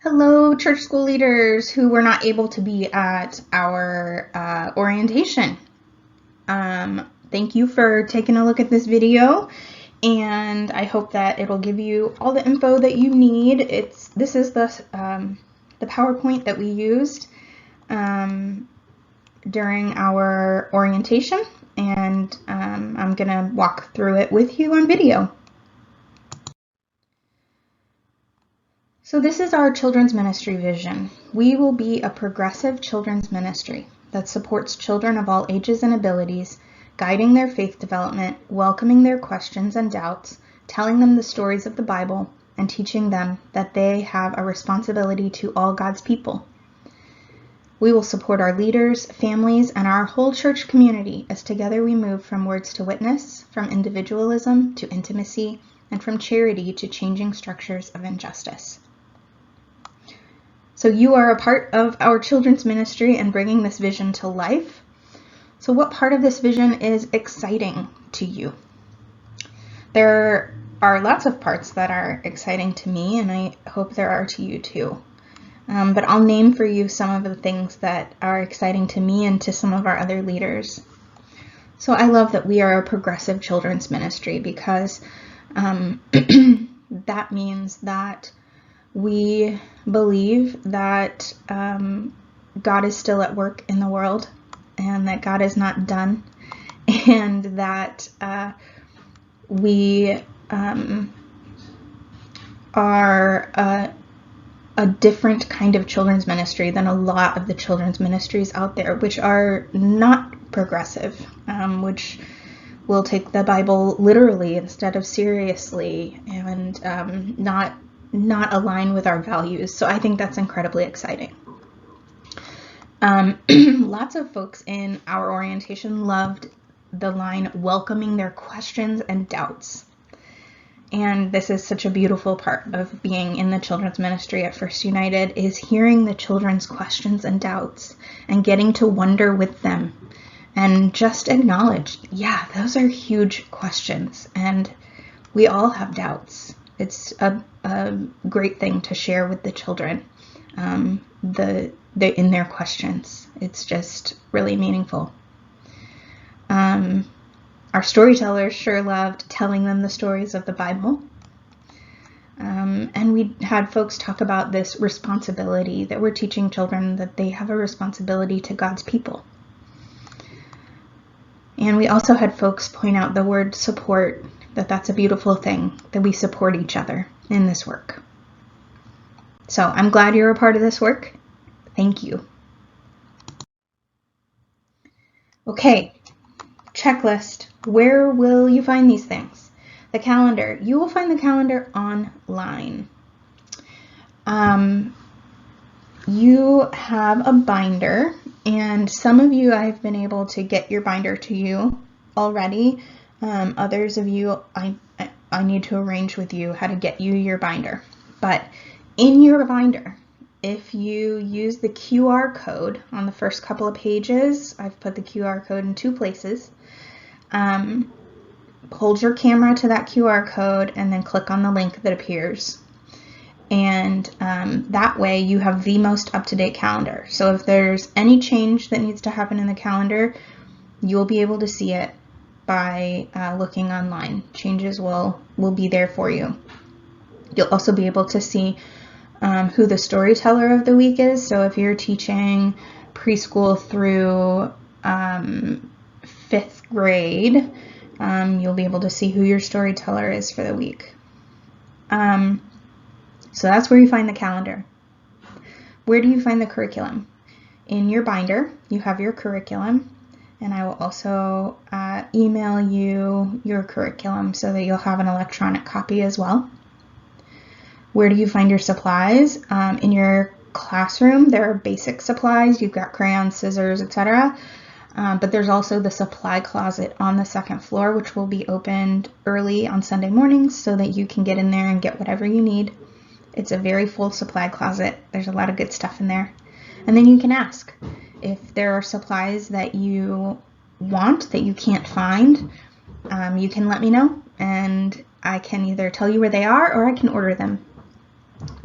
Hello, church school leaders who were not able to be at our orientation. Thank you for taking a look at this video, and I hope that it'll give you all the info that you need. This is the PowerPoint that we used during our orientation, and I'm gonna walk through it with you on video. So this is our children's ministry vision. We will be a progressive children's ministry that supports children of all ages and abilities, guiding their faith development, welcoming their questions and doubts, telling them the stories of the Bible, and teaching them that they have a responsibility to all God's people. We will support our leaders, families, and our whole church community as together we move from words to witness, from individualism to intimacy, and from charity to changing structures of injustice. So you are a part of our children's ministry and bringing this vision to life. So what part of this vision is exciting to you? There are lots of parts that are exciting to me, and I hope there are to you too. But I'll name for you some of the things that are exciting to me and to some of our other leaders. So I love that we are a progressive children's ministry because that means that we believe that God is still at work in the world and that God is not done, and that we are a different kind of children's ministry than a lot of the children's ministries out there, which are not progressive, which will take the Bible literally instead of seriously, and not align with our values. So I think that's incredibly exciting. Lots of folks in our orientation loved the line, welcoming their questions and doubts. And this is such a beautiful part of being in the children's ministry at First United, is hearing the children's questions and doubts and getting to wonder with them and just acknowledge, yeah, those are huge questions and we all have doubts. It's a great thing to share with the children, in their questions. It's just really meaningful. Our storytellers sure loved telling them the stories of the Bible. And we had folks talk about this responsibility that we're teaching children, that they have a responsibility to God's people. And we also had folks point out the word support, that's a beautiful thing, that we support each other in this work. So I'm glad you're a part of this work. Thank you. Okay, checklist. Where will you find these things? The calendar. You will find the calendar online. You have a binder, and some of you, I've been able to get your binder to you already. Others of you, I need to arrange with you how to get you your binder. But in your binder, if you use the QR code on the first couple of pages, I've put the QR code in two places. Hold your camera to that QR code and then click on the link that appears. And that way you have the most up-to-date calendar. So if there's any change that needs to happen in the calendar, you'll be able to see it by looking online. Changes will be there for you. You'll also be able to see who the storyteller of the week is. So if you're teaching preschool through 5th grade, you'll be able to see who your storyteller is for the week. So that's where you find the calendar. Where do you find the curriculum? In your binder, you have your curriculum, and I will also email you your curriculum so that you'll have an electronic copy as well. Where do you find your supplies? In your classroom, there are basic supplies. You've got crayons, scissors, etc. But there's also the supply closet on the second floor, which will be opened early on Sunday mornings so that you can get in there and get whatever you need. It's a very full supply closet. There's a lot of good stuff in there. And then you can ask if there are supplies that you want that you can't find. You can let me know, and I can either tell you where they are or I can order them.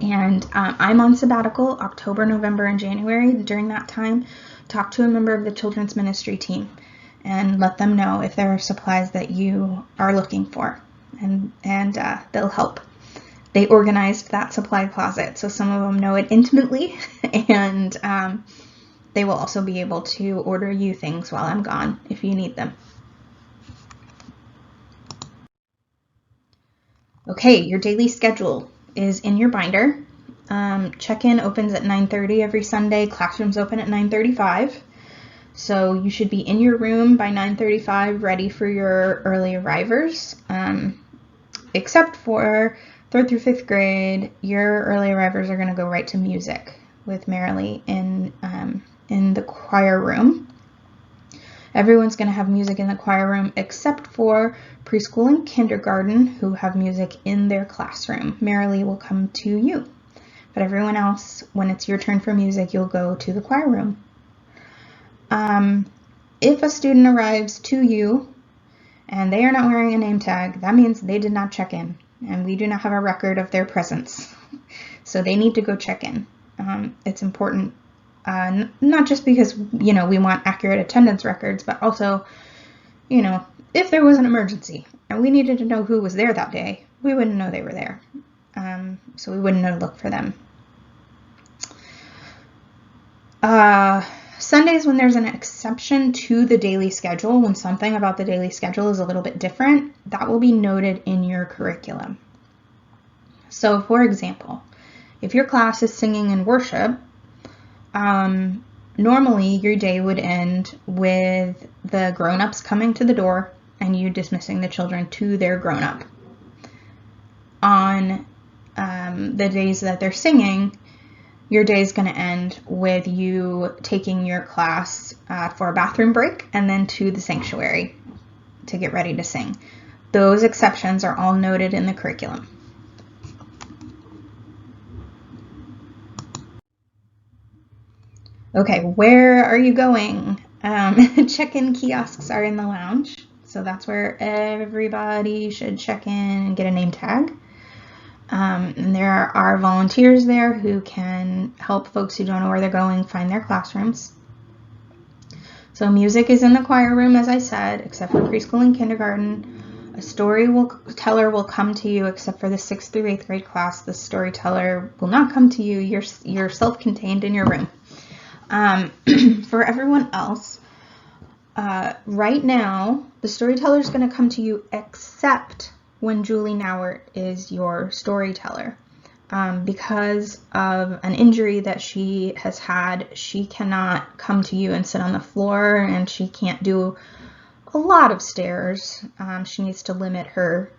And I'm on sabbatical October, November, and January. During that time, talk to a member of the children's ministry team and let them know if there are supplies that you are looking for, and they'll help. They organized that supply closet, so some of them know it intimately, and they will also be able to order you things while I'm gone if you need them. Okay, your daily schedule is in your binder. Check-in opens at 9:30 every Sunday. Classrooms open at 9:35. So you should be in your room by 9:35, ready for your early arrivers. Except for 3rd through 5th grade, your early arrivers are going to go right to music with Marilee in the choir room. Everyone's going to have music in the choir room except for preschool and kindergarten, who have music in their classroom. Marilee will come to you. But everyone else, when it's your turn for music, you'll go to the choir room. If a student arrives to you and they are not wearing a name tag, that means they did not check in, and we do not have a record of their presence. So they need to go check in. It's important, not just because, we want accurate attendance records, but also, if there was an emergency and we needed to know who was there that day, we wouldn't know they were there. So we wouldn't know to look for them. Sundays, when there's an exception to the daily schedule, when something about the daily schedule is a little bit different, that will be noted in your curriculum. So, for example, if your class is singing and worship, normally your day would end with the grown-ups coming to the door and you dismissing the children to their grown-up. On the days that they're singing, your day is going to end with you taking your class for a bathroom break and then to the sanctuary to get ready to sing. Those exceptions are all noted in the curriculum. Okay, where are you going? Check-in kiosks are in the lounge, so that's where everybody should check in and get a name tag. And there are volunteers there who can help folks who don't know where they're going find their classrooms. So music is in the choir room, as I said, except for preschool and kindergarten. A storyteller will come to you, except for the 6th through 8th grade class. The storyteller will not come to you. You're self-contained in your room. For everyone else, right now, the storyteller is going to come to you except when Julie Nauert is your storyteller. Because of an injury that she has had, she cannot come to you and sit on the floor, and she can't do a lot of stairs. She needs to limit her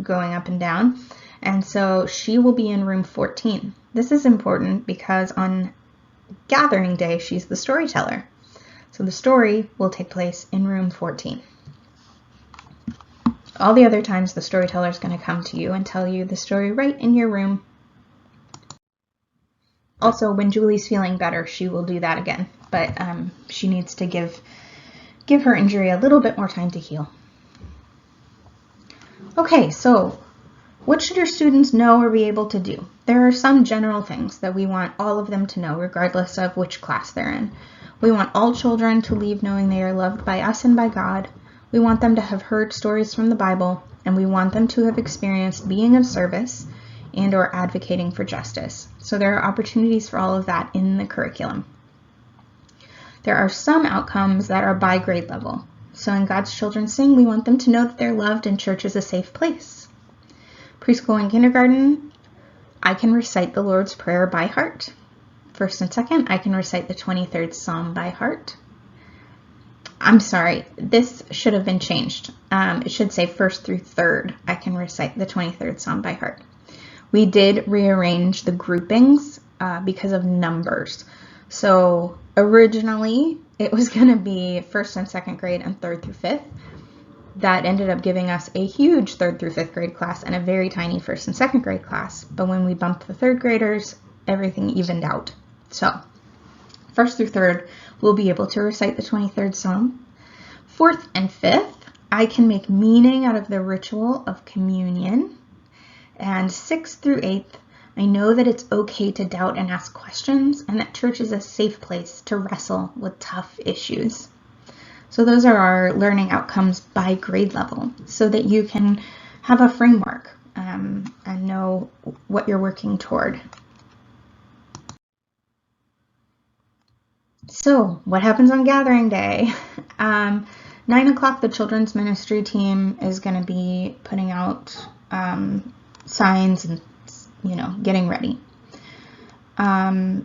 going up and down. And so she will be in room 14. This is important because on gathering day, she's the storyteller. So the story will take place in room 14. All the other times, the storyteller is going to come to you and tell you the story right in your room. Also, when Julie's feeling better, she will do that again, but she needs to give her injury a little bit more time to heal. Okay, so what should your students know or be able to do? There are some general things that we want all of them to know, regardless of which class they're in. We want all children to leave knowing they are loved by us and by God. We want them to have heard stories from the Bible, and we want them to have experienced being of service and or advocating for justice. So there are opportunities for all of that in the curriculum. There are some outcomes that are by grade level. So in God's Children Sing, we want them to know that they're loved and church is a safe place. Preschool and kindergarten, I can recite the Lord's Prayer by heart. 1st and 2nd, I can recite the 23rd Psalm by heart. I'm sorry, this should have been changed. It should say 1st through 3rd, I can recite the 23rd Psalm by heart. We did rearrange the groupings because of numbers. So originally, it was going to be 1st and 2nd grade and 3rd through 5th. That ended up giving us a huge 3rd through 5th grade class and a very tiny 1st and 2nd grade class. But when we bumped the 3rd graders, everything evened out. So 1st through 3rd, we'll be able to recite the 23rd Psalm. 4th and 5th, I can make meaning out of the ritual of communion. And 6th through 8th, I know that it's okay to doubt and ask questions, and that church is a safe place to wrestle with tough issues. So those are our learning outcomes by grade level, so that you can have a framework and know what you're working toward. So what happens on gathering day? 9 o'clock, the children's ministry team is going to be putting out signs and, getting ready. At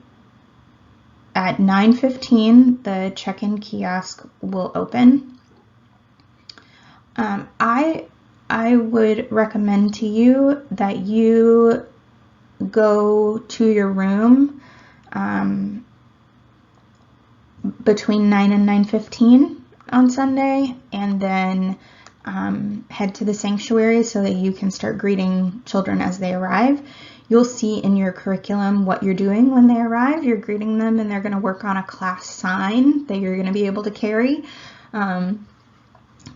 9:15, the check-in kiosk will open. I would recommend to you that you go to your room between 9 and 9:15 on Sunday, and then head to the sanctuary so that you can start greeting children as they arrive. You'll see in your curriculum what you're doing when they arrive. You're greeting them, and they're going to work on a class sign that you're going to be able to carry. And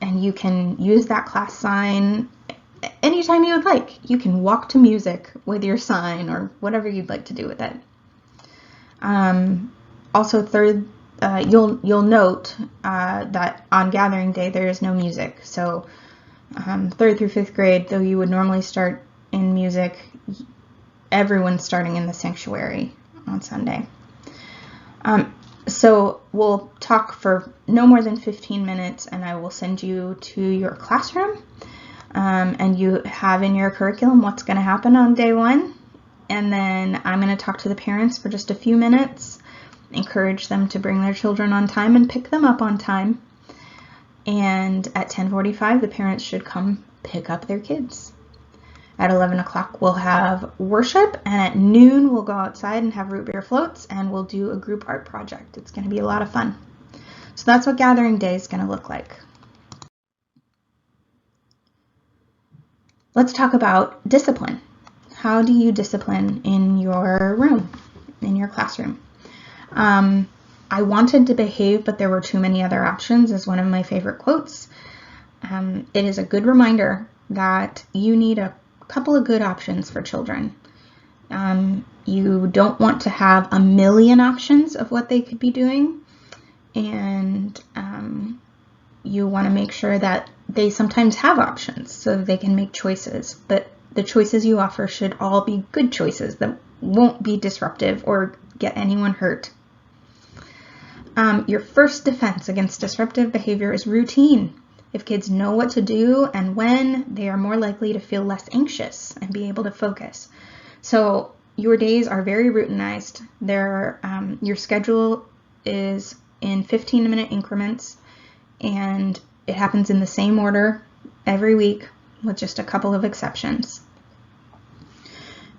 you can use that class sign anytime you would like. You can walk to music with your sign or whatever you'd like to do with it. Also, you'll note that on gathering day there is no music. So 3rd through 5th grade, though you would normally start in music, everyone's starting in the sanctuary on Sunday. So we'll talk for no more than 15 minutes, and I will send you to your classroom. And you have in your curriculum what's going to happen on day 1. And then I'm going to talk to the parents for just a few minutes, encourage them to bring their children on time and pick them up on time. And at 10:45, the parents should come pick up their kids. At 11 o'clock, we'll have worship, and at noon, we'll go outside and have root beer floats, and we'll do a group art project. It's going to be a lot of fun. So that's what gathering day is going to look like. Let's talk about discipline. How do you discipline in your room, in your classroom? I wanted to behave, but there were too many other options is one of my favorite quotes. It is a good reminder that you need a couple of good options for children. You don't want to have a million options of what they could be doing, and you want to make sure that they sometimes have options so that they can make choices, but the choices you offer should all be good choices that won't be disruptive or get anyone hurt. Your first defense against disruptive behavior is routine. If kids know what to do and when, they are more likely to feel less anxious and be able to focus. So your days are very routinized. Your schedule is in 15-minute increments, and it happens in the same order every week with just a couple of exceptions.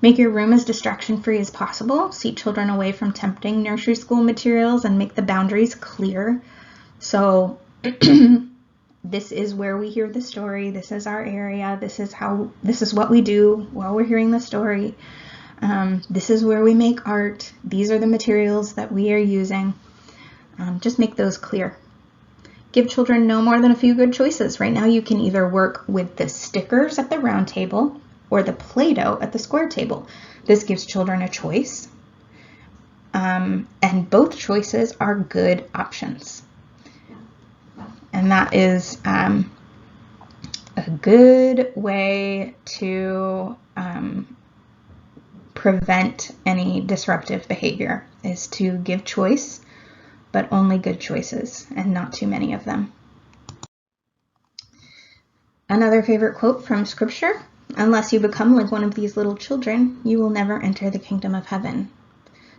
Make your room as distraction-free as possible. Seat children away from tempting nursery school materials and make the boundaries clear. So this is where we hear the story. This is our area. This is what we do while we're hearing the story. This is where we make art. These are the materials that we are using. Just make those clear. Give children no more than a few good choices. Right now you can either work with the stickers at the round table or the Play-Doh at the square table. This gives children a choice. And both choices are good options. And that is a good way to prevent any disruptive behavior, is to give choice, but only good choices and not too many of them. Another favorite quote from Scripture: "Unless you become like one of these little children, you will never enter the kingdom of heaven."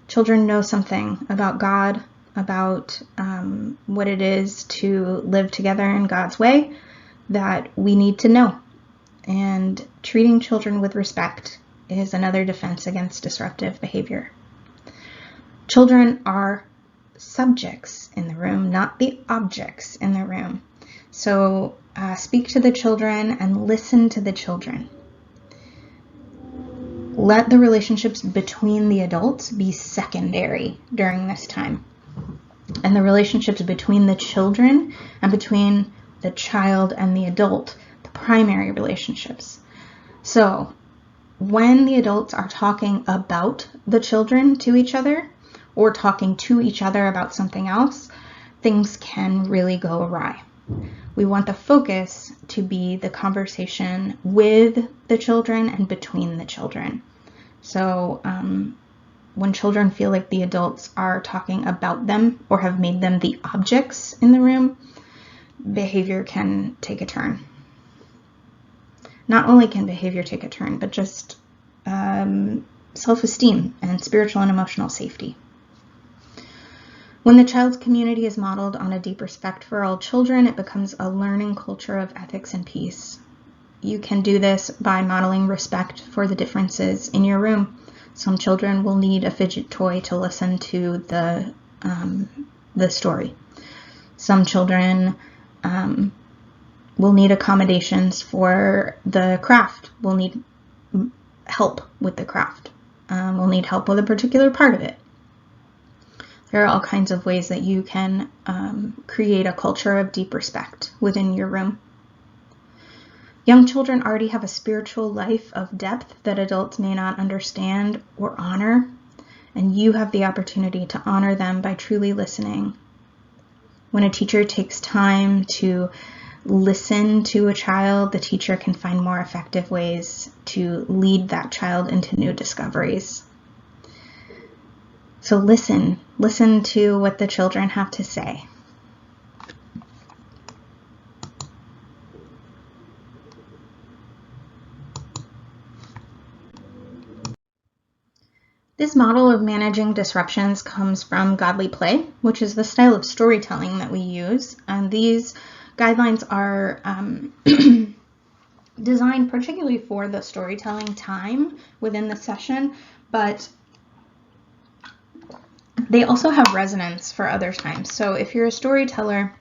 Children know something about God, about what it is to live together in God's way that we need to know. And treating children with respect is another defense against disruptive behavior. Children are subjects in the room, not the objects in the room. So speak to the children and listen to the children. Let the relationships between the adults be secondary during this time. And the relationships between the children and between the child and the adult, the primary relationships. So when the adults are talking about the children to each other or talking to each other about something else, things can really go awry. We want the focus to be the conversation with the children and between the children. So when children feel like the adults are talking about them or have made them the objects in the room, behavior can take a turn. Not only can behavior take a turn, but just self-esteem and spiritual and emotional safety. When the child's community is modeled on a deep respect for all children, it becomes a learning culture of ethics and peace. You can do this by modeling respect for the differences in your room. Some children will need a fidget toy to listen to the story. Some children will need accommodations for the craft, will need help with the craft, will need help with a particular part of it. There are all kinds of ways that you can create a culture of deep respect within your room. Young children already have a spiritual life of depth that adults may not understand or honor, and you have the opportunity to honor them by truly listening. When a teacher takes time to listen to a child, the teacher can find more effective ways to lead that child into new discoveries. So listen to what the children have to say. This model of managing disruptions comes from godly play, which is the style of storytelling that we use. And these guidelines are designed particularly for the storytelling time within the session, but they also have resonance for other times. So if you're a storyteller,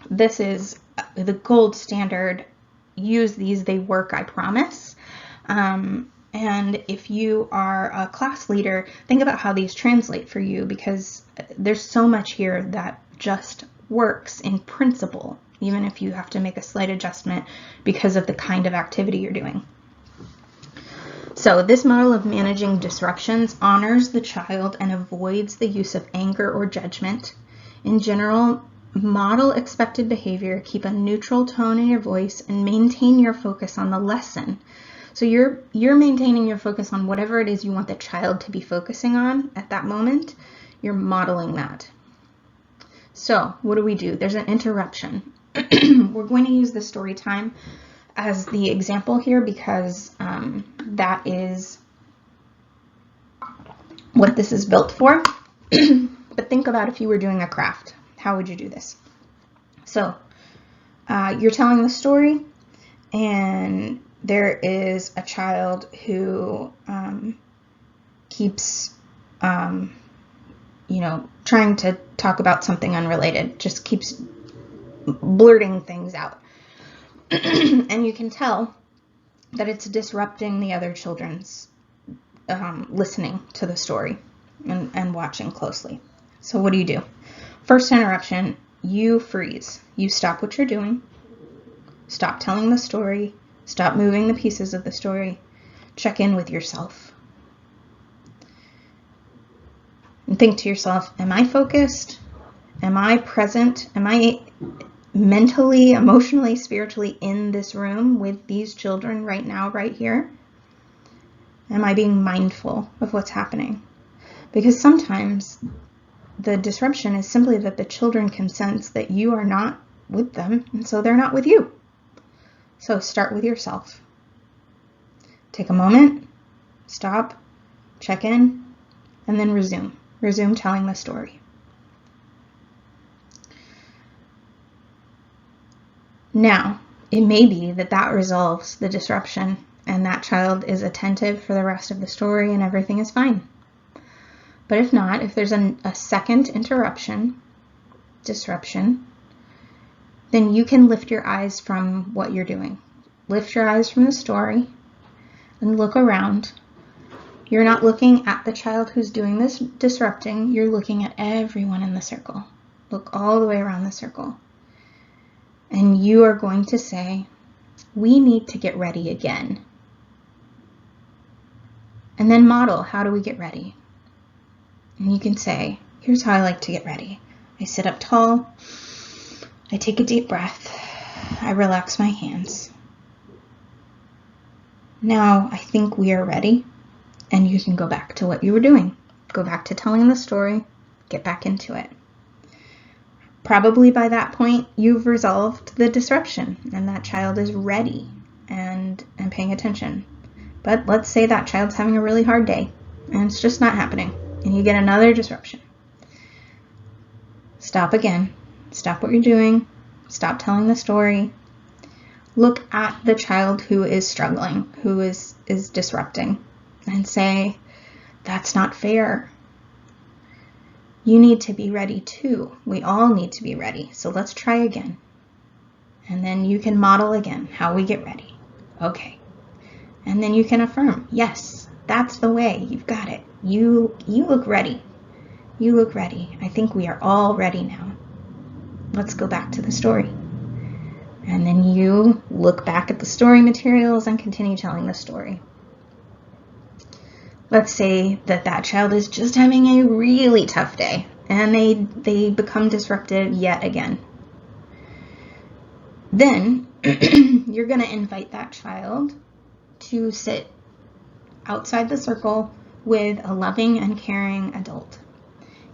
this is the gold standard. Use these, they work, I promise. And if you are a class leader, think about how these translate for you, because there's so much here that just works in principle, even if you have to make a slight adjustment because of the kind of activity you're doing. So this model of managing disruptions honors the child and avoids the use of anger or judgment. In general, model expected behavior, keep a neutral tone in your voice, and maintain your focus on the lesson. So you're maintaining your focus on whatever it is you want the child to be focusing on at that moment. You're modeling that. So what do? There's an interruption. We're going to use the story time as the example here because that is what this is built for. But think about if you were doing a craft. How would you do this? So you're telling the story, and there is a child who keeps, trying to talk about something unrelated, just keeps blurting things out. And you can tell that it's disrupting the other children's listening to the story and watching closely. So what do? First interruption, you freeze. You stop what you're doing. Stop telling the story. Stop moving the pieces of the story. Check in with yourself. And think to yourself, am I focused? Am I present? Am I mentally, emotionally, spiritually in this room with these children right now, right here? Am I being mindful of what's happening? Because sometimes the disruption is simply that the children can sense that you are not with them, and so they're not with you. So start with yourself. Take a moment, stop, check in, and then resume. Resume telling the story. Now, it may be that resolves the disruption and that child is attentive for the rest of the story and everything is fine. But if not, if there's a second disruption, then you can lift your eyes from what you're doing. Lift your eyes from the story and look around. You're not looking at the child who's doing this disrupting. You're looking at everyone in the circle. Look all the way around the circle. And you are going to say, we need to get ready again. And then model, how do we get ready? And you can say, here's how I like to get ready. I sit up tall, I take a deep breath, I relax my hands. Now I think we are ready, and you can go back to what you were doing. Go back to telling the story, get back into it. Probably by that point, you've resolved the disruption, and that child is ready and paying attention. But let's say that child's having a really hard day, and it's just not happening, and you get another disruption. Stop again. Stop what you're doing. Stop telling the story. Look at the child who is struggling, who is disrupting, and say, that's not fair. You need to be ready too. We all need to be ready. So let's try again. And then you can model again how we get ready. Okay. And then you can affirm, yes, that's the way. You've got it. You look ready. You look ready. I think we are all ready now. Let's go back to the story. And then you look back at the story materials and continue telling the story. Let's say that child is just having a really tough day and they become disruptive yet again. Then you're going to invite that child to sit outside the circle with a loving and caring adult.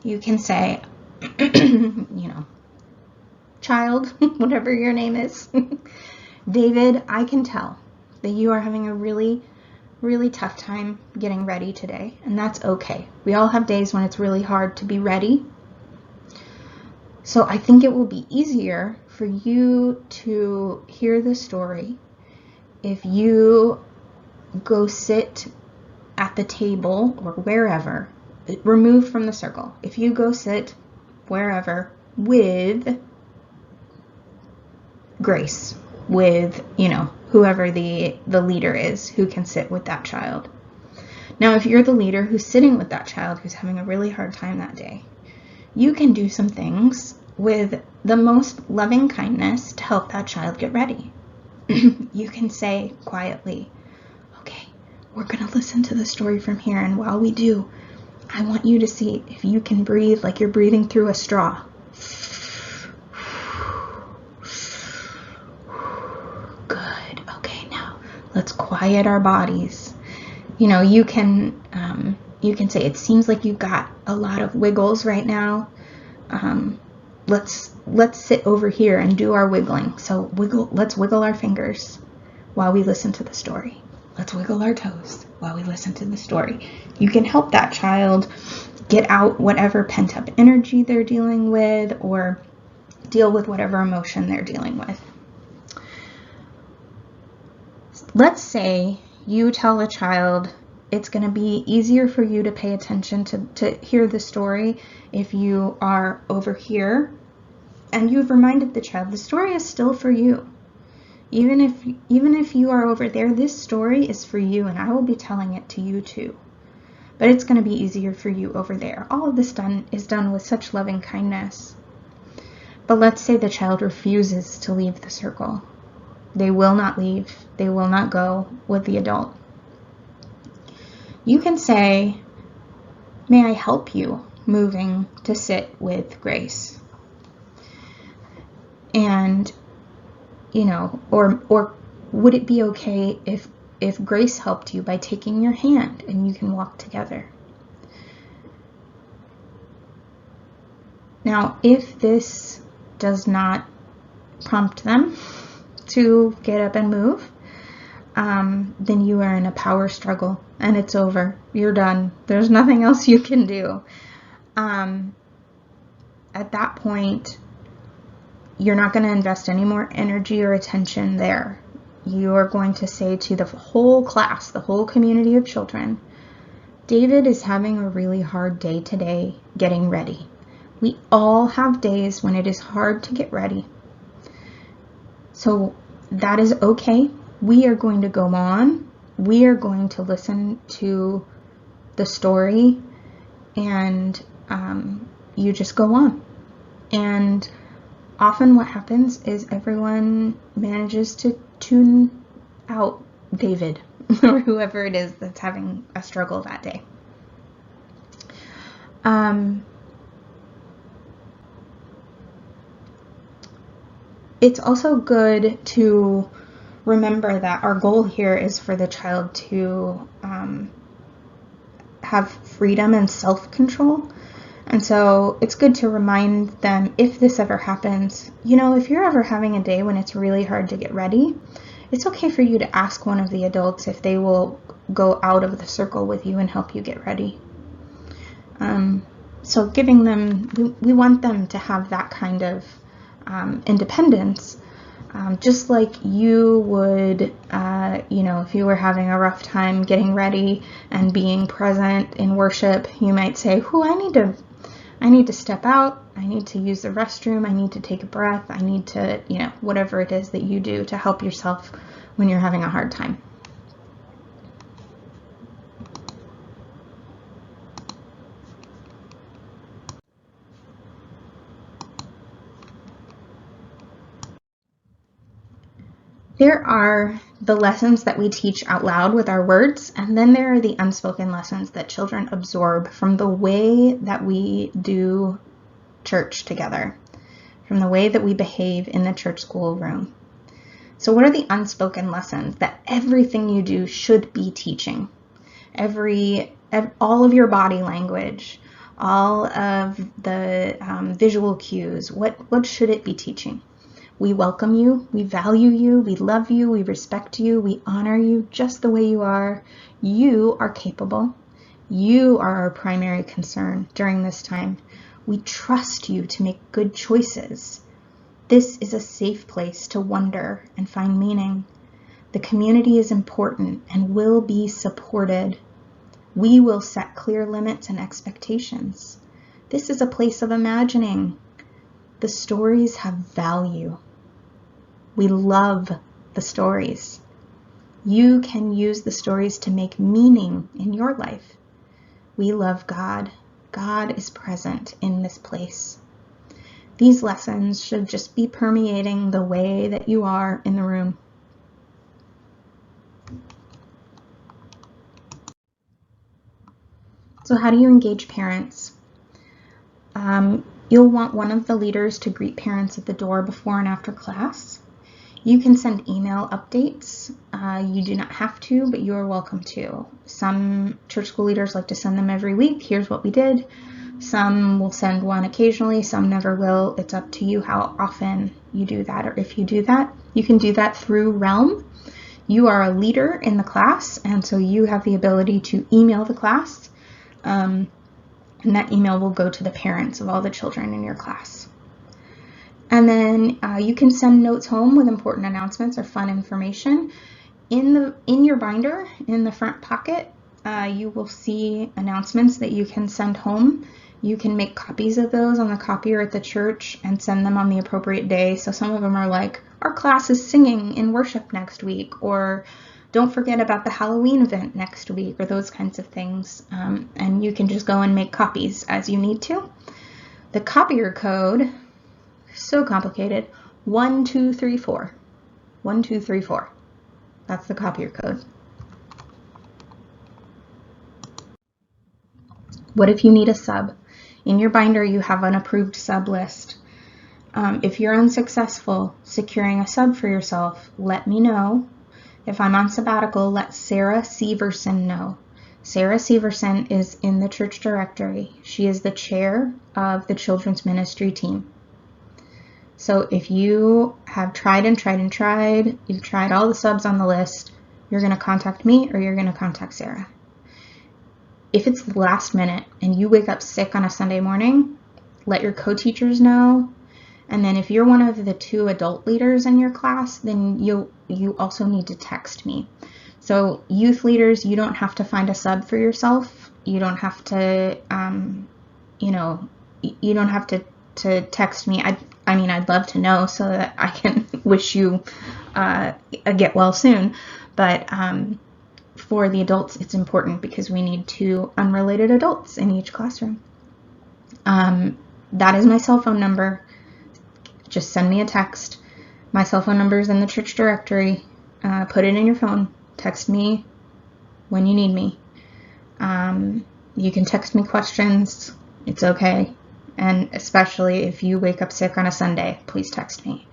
You can say, child, whatever your name is, David, I can tell that you are having a really, really tough time getting ready today, and that's okay. We all have days when it's really hard to be ready. So I think it will be easier for you to hear the story if you go sit at the table or wherever, removed from the circle. If you go sit wherever with Grace, with, whoever the leader is who can sit with that child. Now, if you're the leader who's sitting with that child who's having a really hard time that day, you can do some things with the most loving kindness to help that child get ready. You can say quietly, okay, we're going to listen to the story from here, and while we do, I want you to see if you can breathe like you're breathing through a straw. Good. Okay, now let's quiet our bodies. You can say, it seems like you've got a lot of wiggles right now. Let's sit over here and do our wiggling. So let's wiggle our fingers while we listen to the story. Let's wiggle our toes while we listen to the story. You can help that child get out whatever pent-up energy they're dealing with, or deal with whatever emotion they're dealing with. Let's say you tell a child it's going to be easier for you to pay attention to hear the story if you are over here, and you've reminded the child the story is still for you. Even if you are over there, this story is for you, and I will be telling it to you too. But it's going to be easier for you over there. All of this is done with such loving kindness. But let's say the child refuses to leave the circle. They will not leave. They will not go with the adult. You can say, may I help you moving to sit with Grace? And, or would it be okay if Grace helped you by taking your hand and you can walk together? Now, if this does not prompt them to get up and move, then you are in a power struggle and it's over. You're done. There's nothing else you can do. At that point, you're not going to invest any more energy or attention there. You are going to say to the whole class, the whole community of children, David is having a really hard day today getting ready. We all have days when it is hard to get ready. So that is okay. We are going to go on. We are going to listen to the story, and you just go on. And often what happens is everyone manages to tune out David or whoever it is that's having a struggle that day. It's also good to remember that our goal here is for the child to have freedom and self-control. And so it's good to remind them, if this ever happens, if you're ever having a day when it's really hard to get ready, it's okay for you to ask one of the adults if they will go out of the circle with you and help you get ready. So giving them, we want them to have that kind of independence, just like you would, if you were having a rough time getting ready and being present in worship, you might say, I need to step out, I need to use the restroom, I need to take a breath, I need to, whatever it is that you do to help yourself when you're having a hard time. There are the lessons that we teach out loud with our words, and then there are the unspoken lessons that children absorb from the way that we do church together, from the way that we behave in the church school room. So what are the unspoken lessons that everything you do should be teaching? All of your body language, all of the visual cues, what should it be teaching? We welcome you, we value you, we love you, we respect you, we honor you just the way you are. You are capable. You are our primary concern during this time. We trust you to make good choices. This is a safe place to wonder and find meaning. The community is important and will be supported. We will set clear limits and expectations. This is a place of imagining. The stories have value. We love the stories. You can use the stories to make meaning in your life. We love God. God is present in this place. These lessons should just be permeating the way that you are in the room. So how do you engage parents? You'll want one of the leaders to greet parents at the door before and after class. You can send email updates. You do not have to, but you are welcome to. Some church school leaders like to send them every week. Here's what we did. Some will send one occasionally, some never will. It's up to you how often you do that, or if you do that. You can do that through Realm. You are a leader in the class, and so you have the ability to email the class, and that email will go to the parents of all the children in your class. And then you can send notes home with important announcements or fun information. In your binder, in the front pocket, you will see announcements that you can send home. You can make copies of those on the copier at the church and send them on the appropriate day. So some of them are like, our class is singing in worship next week, or don't forget about the Halloween event next week, or those kinds of things. And you can just go and make copies as you need to. The copier code, so complicated, 1234. 1234. That's the copier code. What if you need a sub? In your binder, you have an approved sub list. If you're unsuccessful securing a sub for yourself, let me know. If I'm on sabbatical, let Sarah Severson know. Sarah Severson is in the church directory. She is the chair of the children's ministry team. So if you have tried and tried and tried, you've tried all the subs on the list, you're going to contact me or you're going to contact Sarah. If it's the last minute and you wake up sick on a Sunday morning, let your co-teachers know. And then if you're one of the 2 adult leaders in your class, then you also need to text me. So youth leaders, you don't have to find a sub for yourself. You don't have to, you don't have to text me. I'd love to know so that I can wish you a get well soon. But for the adults, it's important because we need 2 unrelated adults in each classroom. That is my cell phone number. Just send me a text. My cell phone number is in the church directory. Put it in your phone. Text me when you need me. You can text me questions. It's okay. And especially if you wake up sick on a Sunday, please text me.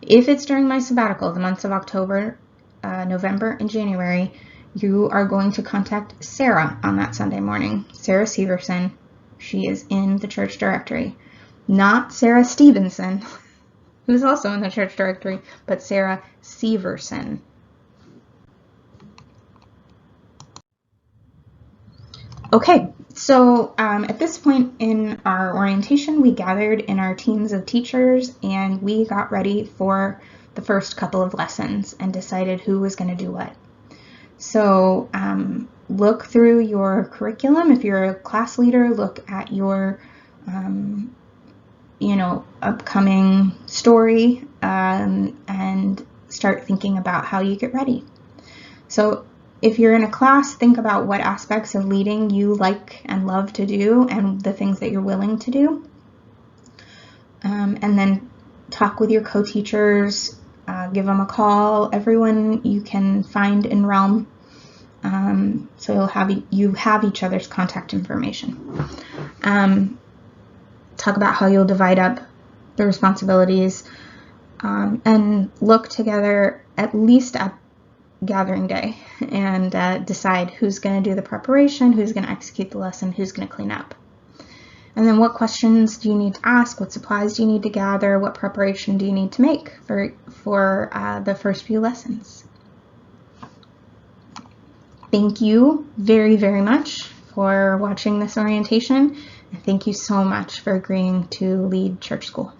If it's during my sabbatical, the months of October, November, and January, you are going to contact Sarah on that Sunday morning. Sarah Severson. She is in the church directory. Not Sarah Stevenson, who's also in the church directory, but Sarah Severson. Okay, so at this point in our orientation, we gathered in our teams of teachers and we got ready for the first couple of lessons and decided who was going to do what. So look through your curriculum. If you're a class leader, look at your upcoming story and start thinking about how you get ready. So if you're in a class, think about what aspects of leading you like and love to do and the things that you're willing to do. And then talk with your co-teachers, give them a call, everyone you can find in Realm. So you have each other's contact information. Talk about how you'll divide up the responsibilities and look together at least at gathering day and decide who's going to do the preparation, who's going to execute the lesson, who's going to clean up. And then what questions do you need to ask? What supplies do you need to gather? What preparation do you need to make for the first few lessons? Thank you very, very much for watching this orientation. And thank you so much for agreeing to lead church school.